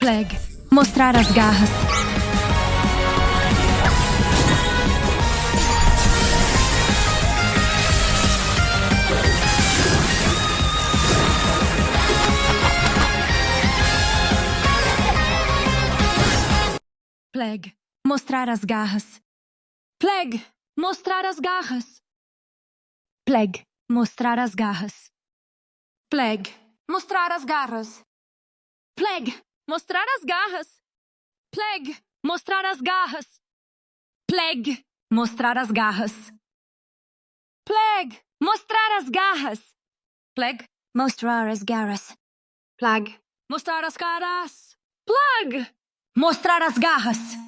Plagg, mostrar as garras. Plagg, mostrar as garras. Plagg, mostrar as garras. Plagg, mostrar as garras. Plagg, mostrar as garras. Plagg, mostrar as garras. Plagg, mostrar as garras. Plagg, mostrar as garras. Plagg, mostrar as garras. Plagg, mostrar as garras. Plagg, mostrar as caras. Plagg, mostrar as garras.